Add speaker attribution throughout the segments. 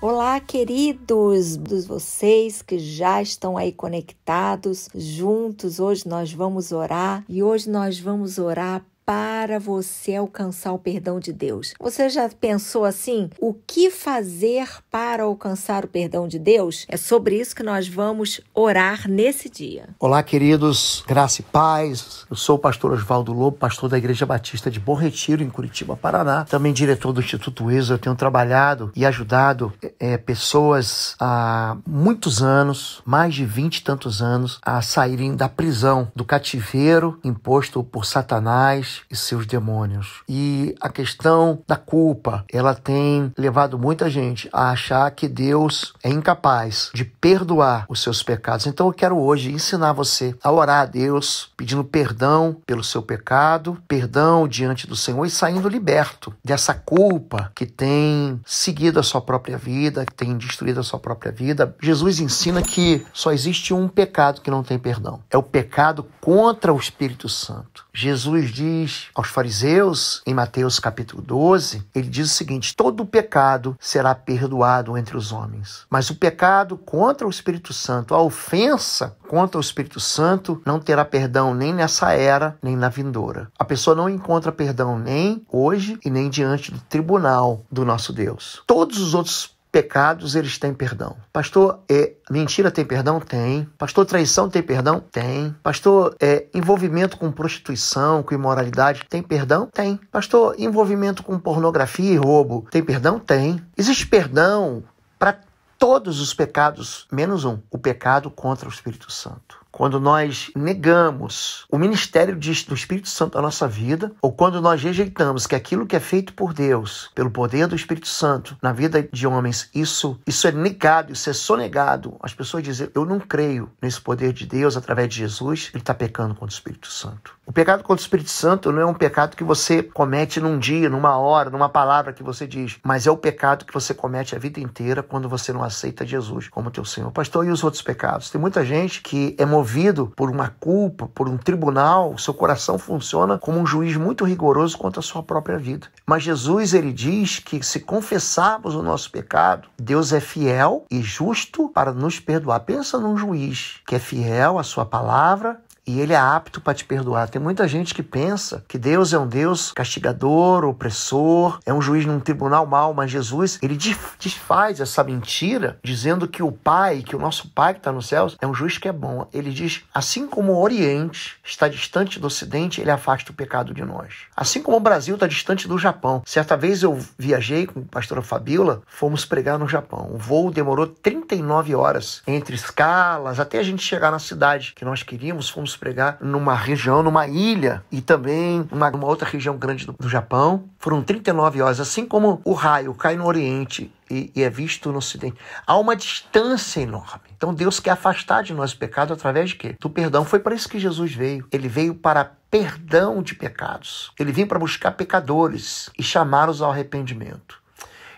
Speaker 1: Olá, queridos, vocês que já estão aí conectados juntos. Hoje nós vamos orar e hoje nós vamos orar para você alcançar o perdão de Deus. Você já pensou assim? O que fazer para alcançar o perdão de Deus? É sobre isso que nós vamos orar nesse dia.
Speaker 2: Olá, queridos, graça e paz. Eu sou o pastor Osvaldo Lobo, pastor da Igreja Batista de Bom Retiro, em Curitiba, Paraná. Também diretor do Instituto ESO. Eu tenho trabalhado e ajudado pessoas há muitos anos, mais de 20 e tantos anos, a saírem da prisão, do cativeiro imposto por Satanás e seus demônios. E a questão da culpa, ela tem levado muita gente a achar que Deus é incapaz de perdoar os seus pecados. Então eu quero hoje ensinar você a orar a Deus, pedindo perdão pelo seu pecado, perdão diante do Senhor e saindo liberto dessa culpa que tem seguido a sua própria vida, que tem destruído a sua própria vida. Jesus ensina que só existe um pecado que não tem perdão. É o pecado contra o Espírito Santo. Jesus diz aos fariseus, em Mateus capítulo 12, ele diz o seguinte: todo pecado será perdoado entre os homens, mas o pecado contra o Espírito Santo, a ofensa contra o Espírito Santo, não terá perdão nem nessa era, nem na vindoura. A pessoa não encontra perdão nem hoje e nem diante do tribunal do nosso Deus. Todos os outros pecados, eles têm perdão. Pastor, mentira tem perdão? Tem. Pastor, traição tem perdão? Tem. Pastor, envolvimento com prostituição, com imoralidade, tem perdão? Tem. Pastor, envolvimento com pornografia e roubo, tem perdão? Tem. Existe perdão para todos os pecados, menos um, o pecado contra o Espírito Santo. Quando nós negamos o ministério do Espírito Santo na nossa vida, ou quando nós rejeitamos que aquilo que é feito por Deus, pelo poder do Espírito Santo na vida de homens, isso é negado, isso é sonegado. As pessoas dizem: eu não creio nesse poder de Deus através de Jesus, ele está pecando contra o Espírito Santo. O pecado contra o Espírito Santo não é um pecado que você comete num dia, numa hora, numa palavra que você diz, mas é o pecado que você comete a vida inteira quando você não aceita Jesus como teu Senhor. Pastor, e os outros pecados? Tem muita gente que é movido por uma culpa, por um tribunal, seu coração funciona como um juiz muito rigoroso contra a sua própria vida. Mas Jesus, ele diz que se confessarmos o nosso pecado, Deus é fiel e justo para nos perdoar. Pensa num juiz que é fiel à sua palavra e ele é apto para te perdoar. Tem muita gente que pensa que Deus é um Deus castigador, opressor, é um juiz num tribunal mau, mas Jesus, ele desfaz essa mentira, dizendo que o Pai, que o nosso Pai que está nos céus, é um juiz que é bom. Ele diz, assim como o Oriente está distante do Ocidente, ele afasta o pecado de nós. Assim como o Brasil está distante do Japão. Certa vez eu viajei com a pastora Fabíola, fomos pregar no Japão. O voo demorou 39 horas, entre escalas, até a gente chegar na cidade que nós queríamos. Fomos pregar numa região, numa ilha e também numa outra região grande do Japão. Foram 39 horas, assim como o raio cai no Oriente e é visto no Ocidente. Há uma distância enorme. Então Deus quer afastar de nós o pecado através de quê? Do perdão. Foi para isso que Jesus veio. Ele veio para perdão de pecados. Ele veio para buscar pecadores e chamá-los ao arrependimento.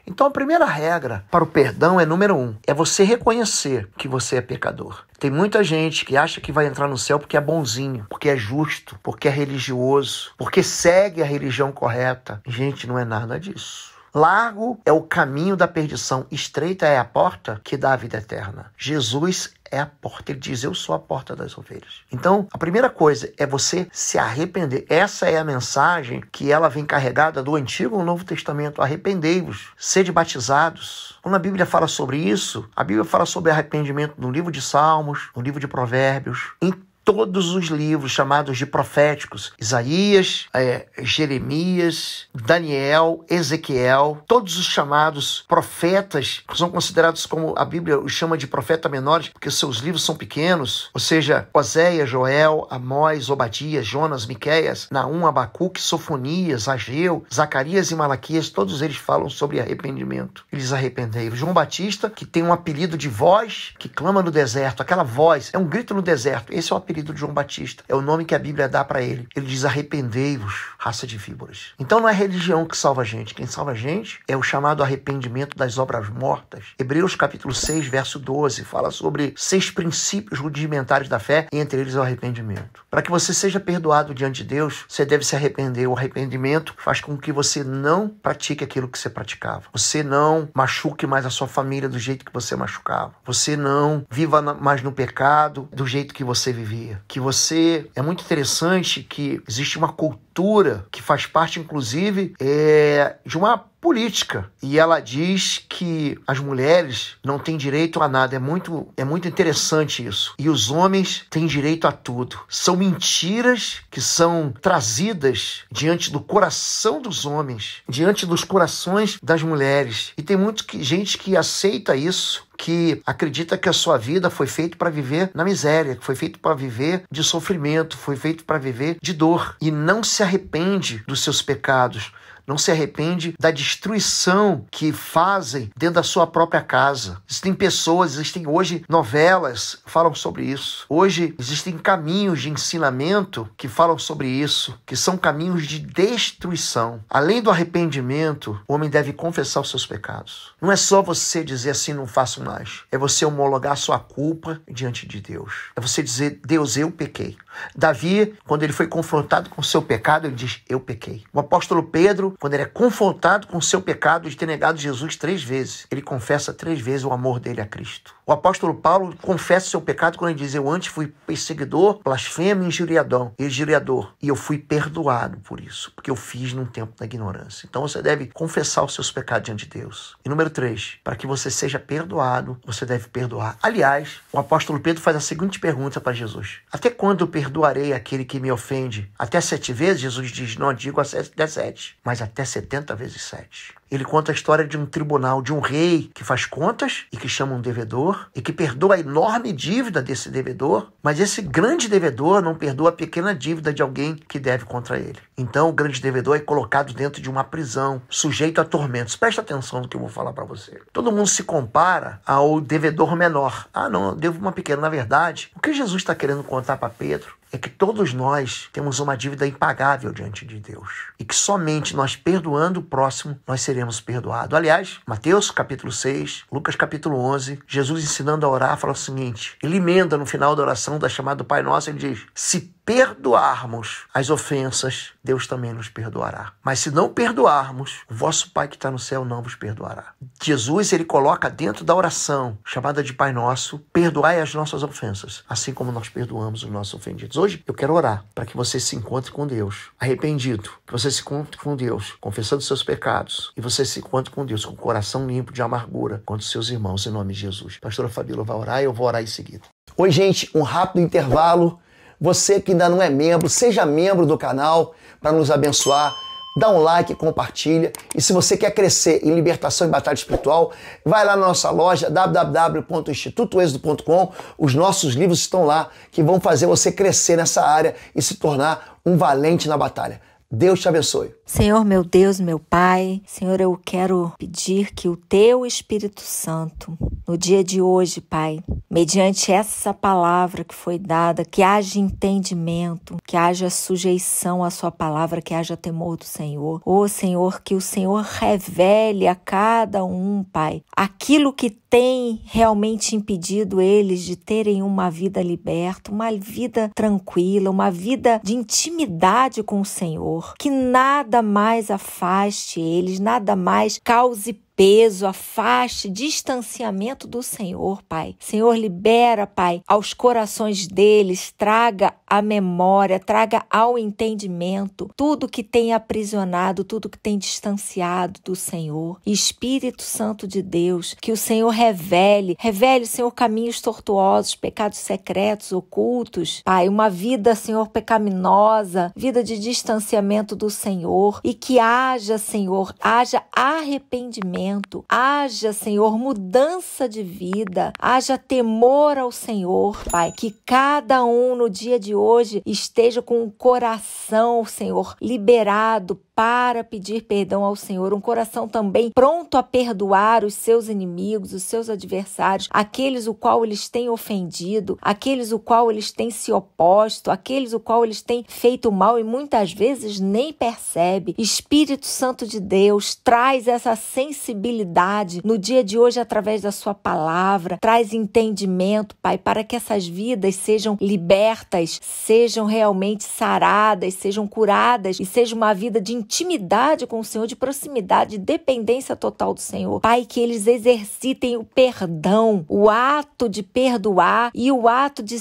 Speaker 2: Então a primeira regra para o perdão é número 1, é você reconhecer que você é pecador. Tem muita gente que acha que vai entrar no céu porque é bonzinho, porque é justo, porque é religioso, porque segue a religião correta. Gente, não é nada disso. Largo é o caminho da perdição, estreita é a porta que dá a vida eterna. Jesus é a porta, ele diz, eu sou a porta das ovelhas. Então, a primeira coisa é você se arrepender. Essa é a mensagem que ela vem carregada do Antigo ao Novo Testamento. Arrependei-vos, sede batizados. Quando a Bíblia fala sobre isso, a Bíblia fala sobre arrependimento no livro de Salmos, no livro de Provérbios, em todos os livros chamados de proféticos, Isaías, Jeremias, Daniel, Ezequiel, todos os chamados profetas são considerados como a Bíblia os chama de profeta menores, porque seus livros são pequenos, ou seja, Oséias, Joel, Amós, Obadias, Jonas, Miqueias, Naum, Abacuque, Sofonias, Ageu, Zacarias e Malaquias, todos eles falam sobre arrependimento. Eles arrependeram. João Batista, que tem um apelido de voz que clama no deserto, aquela voz, é um grito no deserto, esse é o apelido apelido de João Batista. É o nome que a Bíblia dá para ele. Ele diz: arrependei-vos, raça de víboras. Então não é religião que salva a gente. Quem salva a gente é o chamado arrependimento das obras mortas. Hebreus capítulo 6, verso 12, fala sobre 6 princípios rudimentares da fé, e entre eles o arrependimento. Para que você seja perdoado diante de Deus, você deve se arrepender. O arrependimento faz com que você não pratique aquilo que você praticava. Você não machuque mais a sua família do jeito que você machucava. Você não viva mais no pecado do jeito que você vivia. Que você... É muito interessante que existe uma cultura que faz parte, inclusive, de uma política. E ela diz que as mulheres não têm direito a nada. É muito interessante isso. E os homens têm direito a tudo. São mentiras que são trazidas diante do coração dos homens, diante dos corações das mulheres. E tem muita gente que aceita isso, que acredita que a sua vida foi feita para viver na miséria, que foi feita para viver de sofrimento, foi feita para viver de dor. E não se arrepende dos seus pecados, não se arrepende da destruição que fazem dentro da sua própria casa. Existem hoje novelas que falam sobre isso. Hoje existem caminhos de ensinamento que falam sobre isso, que são caminhos de destruição. Além do arrependimento, o homem deve confessar os seus pecados. Não é só você dizer assim, não faço mais. É você homologar a sua culpa diante de Deus. É você dizer: Deus, eu pequei. Davi, quando ele foi confrontado com o seu pecado, ele diz: eu pequei. O apóstolo Pedro, quando ele é confrontado com o seu pecado de ter negado Jesus 3 vezes, ele confessa 3 vezes o amor dele a Cristo. O apóstolo Paulo confessa o seu pecado quando ele diz: eu antes fui perseguidor, blasfemo e injuriador, e eu fui perdoado por isso, porque eu fiz num tempo da ignorância. Então você deve confessar os seus pecados diante de Deus. E número 3, para que você seja perdoado, você deve perdoar. Aliás, o apóstolo Pedro faz a seguinte pergunta para Jesus: até quando eu perdoarei aquele que me ofende? Até 7 vezes? Jesus diz: não digo até 7, mas até 70 vezes 7. Ele conta a história de um tribunal, de um rei que faz contas e que chama um devedor e que perdoa a enorme dívida desse devedor, mas esse grande devedor não perdoa a pequena dívida de alguém que deve contra ele. Então o grande devedor é colocado dentro de uma prisão, sujeito a tormentos. Presta atenção no que eu vou falar para você. Todo mundo se compara ao devedor menor. Ah, não, eu devo uma pequena. Na verdade, o que Jesus está querendo contar para Pedro é que todos nós temos uma dívida impagável diante de Deus. E que somente nós perdoando o próximo, nós seremos perdoados. Aliás, Mateus capítulo 6, Lucas capítulo 11, Jesus ensinando a orar, fala o seguinte: ele emenda no final da oração da chamada do Pai Nosso, ele diz: se perdoarmos as ofensas, Deus também nos perdoará. Mas se não perdoarmos, o vosso Pai que está no céu não vos perdoará. Jesus, ele coloca dentro da oração, chamada de Pai Nosso: perdoai as nossas ofensas, assim como nós perdoamos os nossos ofendidos. Hoje eu quero orar para que você se encontre com Deus arrependido, que você se encontre com Deus confessando seus pecados, e você se encontre com Deus com o coração limpo de amargura contra os seus irmãos, em nome de Jesus. Pastora Fabíola vai orar e eu vou orar em seguida.
Speaker 3: Oi, gente, um rápido intervalo. Você que ainda não é membro, seja membro do canal para nos abençoar. Dá um like, compartilha. E se você quer crescer em libertação e batalha espiritual, vai lá na nossa loja www.institutoexodo.com. Os nossos livros estão lá que vão fazer você crescer nessa área e se tornar um valente na batalha. Deus te abençoe.
Speaker 1: Senhor, meu Deus, meu Pai, Senhor, eu quero pedir que o Teu Espírito Santo, no dia de hoje, Pai, mediante essa palavra que foi dada, que haja entendimento, que haja sujeição à Sua palavra, que haja temor do Senhor. Ô Senhor, que o Senhor revele a cada um, Pai, aquilo que tem realmente impedido eles de terem uma vida liberta, uma vida tranquila, uma vida de intimidade com o Senhor. Que nada mais afaste eles, nada mais cause peso, afaste, distanciamento do Senhor, Pai. Senhor, libera, Pai, aos corações deles, traga a memória, traga ao entendimento tudo que tem aprisionado, tudo que tem distanciado do Senhor. Espírito Santo de Deus, que o Senhor revele, Senhor, caminhos tortuosos, pecados secretos, ocultos, Pai, uma vida, Senhor, pecaminosa, vida de distanciamento do Senhor, e que haja, Senhor, haja arrependimento, haja, Senhor, mudança de vida, haja temor ao Senhor, Pai, que cada um no dia de hoje esteja com o coração, Senhor, liberado, para pedir perdão ao Senhor, um coração também pronto a perdoar os seus inimigos, os seus adversários, aqueles o qual eles têm ofendido, aqueles o qual eles têm se oposto, aqueles o qual eles têm feito mal e muitas vezes nem percebe. Espírito Santo de Deus, traz essa sensibilidade no dia de hoje através da sua palavra, traz entendimento, Pai, para que essas vidas sejam libertas, sejam realmente saradas, sejam curadas e seja uma vida de intimidade com o Senhor, de proximidade, de dependência total do Senhor. Pai, que eles exercitem o perdão, o ato de perdoar e o ato de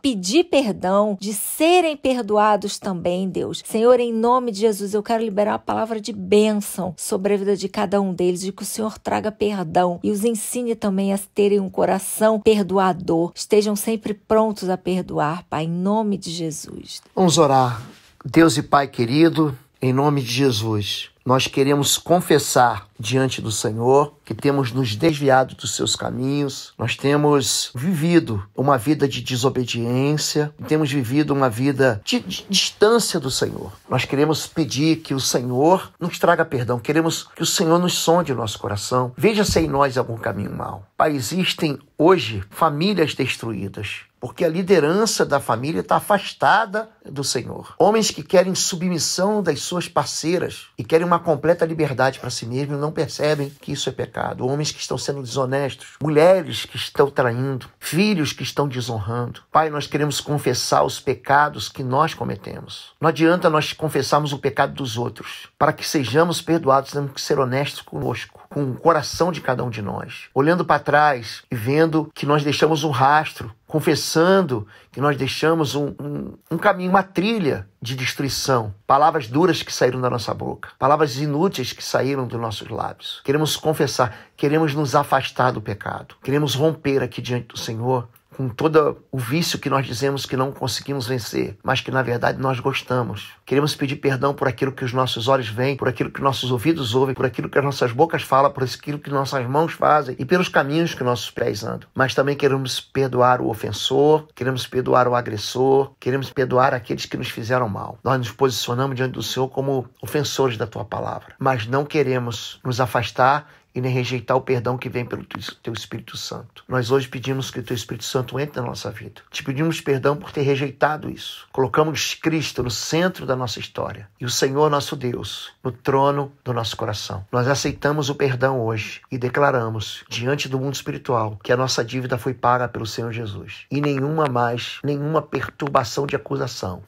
Speaker 1: pedir perdão, de serem perdoados também, Deus. Senhor, em nome de Jesus, eu quero liberar a palavra de bênção sobre a vida de cada um deles, de que o Senhor traga perdão e os ensine também a terem um coração perdoador. Estejam sempre prontos a perdoar, Pai, em nome de Jesus.
Speaker 2: Vamos orar. Deus e Pai querido, em nome de Jesus, nós queremos confessar diante do Senhor que temos nos desviado dos seus caminhos, nós temos vivido uma vida de desobediência, temos vivido uma vida de distância do Senhor. Nós queremos pedir que o Senhor nos traga perdão, queremos que o Senhor nos sonde o nosso coração, veja se em nós algum caminho mau. Pai, existem hoje famílias destruídas, porque a liderança da família está afastada do Senhor. Homens que querem submissão das suas parceiras e querem uma completa liberdade para si mesmos não percebem que isso é pecado. Homens que estão sendo desonestos, mulheres que estão traindo, filhos que estão desonrando. Pai, nós queremos confessar os pecados que nós cometemos. Não adianta nós confessarmos o pecado dos outros. Para que sejamos perdoados, temos que ser honestos conosco, com o coração de cada um de nós, olhando para trás e vendo que nós deixamos um rastro, confessando que nós deixamos um caminho, uma trilha de destruição. Palavras duras que saíram da nossa boca, palavras inúteis que saíram dos nossos lábios. Queremos confessar, queremos nos afastar do pecado, queremos romper aqui diante do Senhor com todo o vício que nós dizemos que não conseguimos vencer, mas que na verdade nós gostamos. Queremos pedir perdão por aquilo que os nossos olhos veem, por aquilo que nossos ouvidos ouvem, por aquilo que as nossas bocas falam, por aquilo que nossas mãos fazem e pelos caminhos que nossos pés andam. Mas também queremos perdoar o ofensor, queremos perdoar o agressor, queremos perdoar aqueles que nos fizeram mal. Nós nos posicionamos diante do Senhor como ofensores da Tua palavra, mas não queremos nos afastar e nem rejeitar o perdão que vem pelo Teu Espírito Santo. Nós hoje pedimos que o Teu Espírito Santo entre na nossa vida. Te pedimos perdão por ter rejeitado isso. Colocamos Cristo no centro da nossa história e o Senhor nosso Deus no trono do nosso coração. Nós aceitamos o perdão hoje e declaramos diante do mundo espiritual que a nossa dívida foi paga pelo Senhor Jesus. E nenhuma perturbação de acusação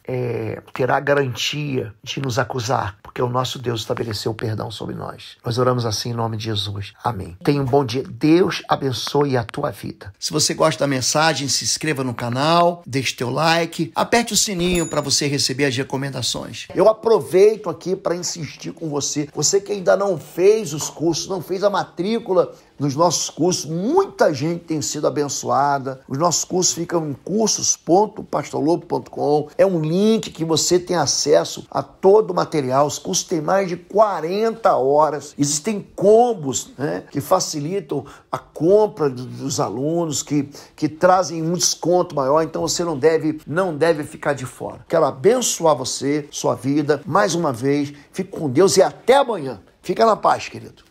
Speaker 2: terá garantia de nos acusar, porque o nosso Deus estabeleceu o perdão sobre nós. Nós oramos assim em nome de Jesus. Amém. Tenha um bom dia. Deus abençoe a tua vida. Se você gosta da mensagem, se inscreva no canal, deixe teu like, aperte o sininho para você receber as recomendações. Eu aproveito aqui para insistir com você. Você que ainda não fez os cursos, não fez a matrícula nos nossos cursos, muita gente tem sido abençoada. Os nossos cursos ficam em cursos.pastorlobo.com. É um link que você tem acesso a todo o material. Os cursos têm mais de 40 horas. Existem combos, que facilitam a compra dos alunos, que trazem um desconto maior. Então você não deve ficar de fora. Quero abençoar você, sua vida, mais uma vez. Fique com Deus e até amanhã. Fica na paz, querido.